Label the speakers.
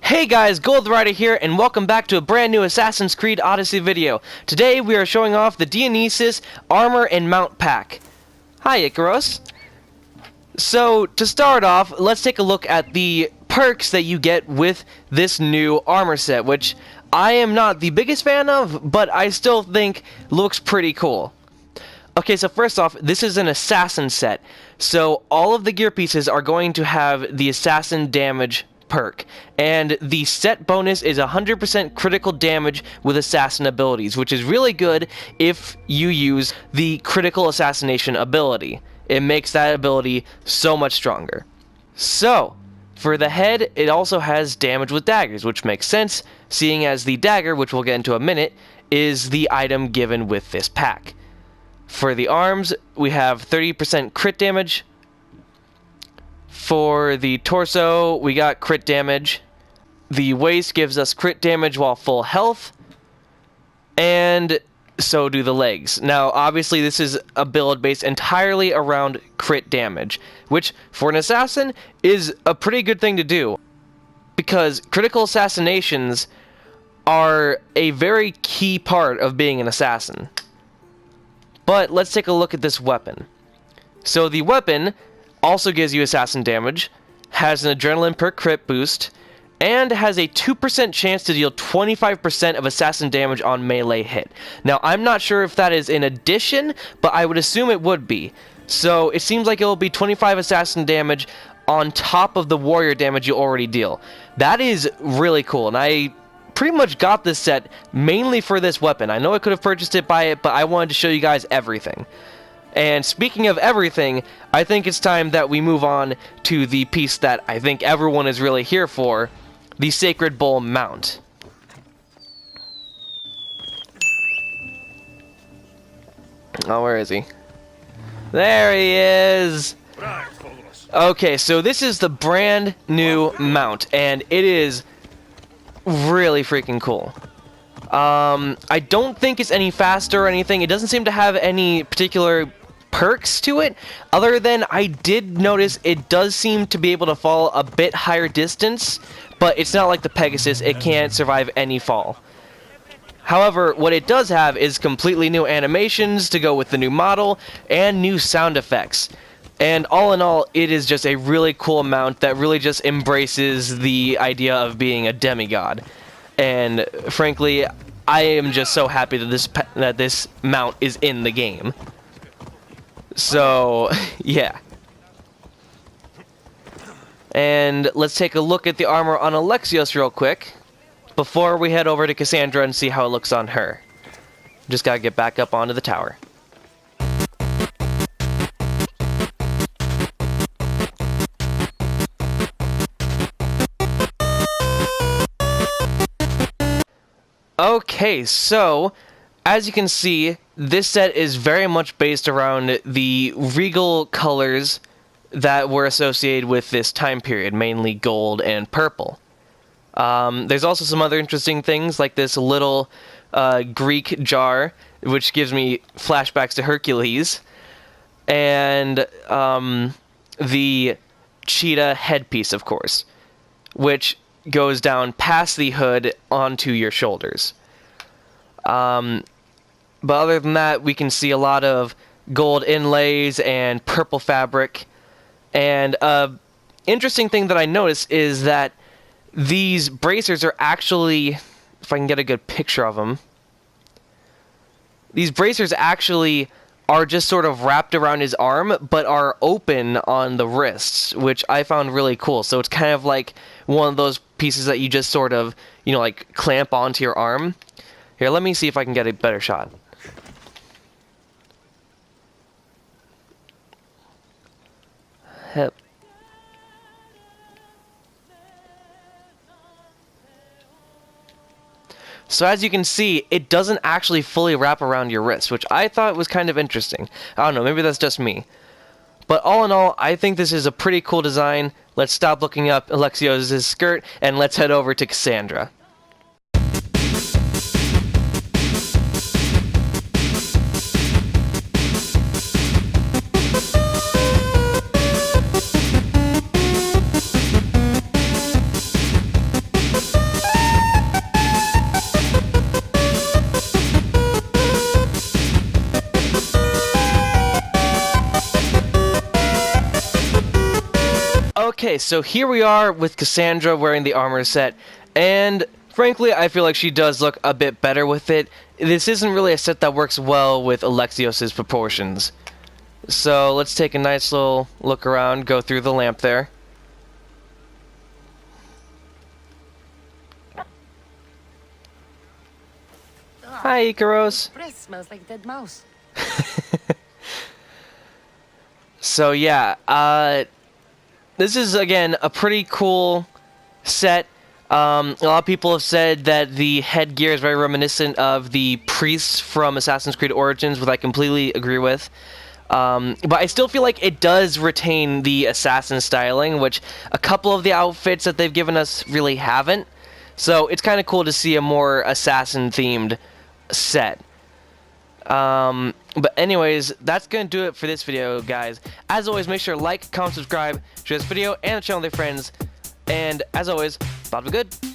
Speaker 1: Hey guys, GoldTheWriter here, and welcome back to a brand new Assassin's Creed Odyssey video. Today we are showing off the Dionysos Armor and Mount Pack. Hi Icaros. So, to start off, let's take a look at the perks that you get with this new armor set, which I am not the biggest fan of, but I still think looks pretty cool. Okay, so first off, this is an assassin set. So, all of the gear pieces are going to have the assassin damage perk, and the set bonus is 100% critical damage with assassin abilities, which is really good if you use the critical assassination ability. It makes that ability so much stronger. So, for the head, it also has damage with daggers, which makes sense, seeing as the dagger, which we'll get into a minute, is the item given with this pack. For the arms, we have 30% crit damage. For the torso, we got crit damage. The waist gives us crit damage while full health. And so do the legs. Now, obviously, this is a build based entirely around crit damage, which, for an assassin, is a pretty good thing to do, because critical assassinations are a very key part of being an assassin. But let's take a look at this weapon. So the weapon also gives you assassin damage, has an adrenaline per crit boost, and has a 2% chance to deal 25% of assassin damage on melee hit. Now, I'm not sure if that is in addition, but I would assume it would be. So it seems like it will be 25 assassin damage on top of the warrior damage you already deal. That is really cool, and I pretty much got this set mainly for this weapon. I know I could have purchased it by it, but I wanted to show you guys everything. And speaking of everything, I think it's time that we move on to the piece that I think everyone is really here for, the Sacred Bull mount. Oh, where is he? There he is! Okay, so this is the brand new mount, and it is really freaking cool. I don't think it's any faster or anything. It doesn't seem to have any particular perks to it, other than I did notice it does seem to be able to fall a bit higher distance, but it's not like the Pegasus. It can't survive any fall. However, what it does have is completely new animations to go with the new model and new sound effects. And all in all, it is just a really cool mount that really just embraces the idea of being a demigod. And frankly, I am just so happy that this mount is in the game. So, yeah. And let's take a look at the armor on Alexios real quick before we head over to Kassandra and see how it looks on her. Just gotta get back up onto the tower. Okay, so, as you can see, this set is very much based around the regal colors that were associated with this time period, mainly gold and purple. There's also some other interesting things, like this little Greek jar, which gives me flashbacks to Hercules, and the cheetah headpiece, of course, which goes down past the hood onto your shoulders. But other than that, we can see a lot of gold inlays and purple fabric. And interesting thing that I noticed is that these bracers are actually, if I can get a good picture of them, these bracers actually are just sort of wrapped around his arm, but are open on the wrists, which I found really cool. So it's kind of like one of those pieces that you just sort of, like clamp onto your arm. Here, let me see if I can get a better shot. Yep. So as you can see, it doesn't actually fully wrap around your wrist, which I thought was kind of interesting. I don't know, maybe that's just me. But all in all, I think this is a pretty cool design. Let's stop looking up Alexios' skirt, and let's head over to Kassandra. Okay, so here we are with Kassandra wearing the armor set, and frankly, I feel like she does look a bit better with it. This isn't really a set that works well with Alexios' proportions. So let's take a nice little look around, go through the lamp there. Hi, Icaros.
Speaker 2: Breath smells like dead mouse.
Speaker 1: So yeah, this is again a pretty cool set. A lot of people have said that the headgear is very reminiscent of the priests from Assassin's Creed Origins, which I completely agree with. But I still feel like it does retain the assassin styling, which a couple of the outfits that they've given us really haven't. So it's kind of cool to see a more assassin-themed set. But anyways, that's going to do it for this video, guys. As always, make sure to like, comment, subscribe, share this video, and the channel with your friends. And as always, thought it was good.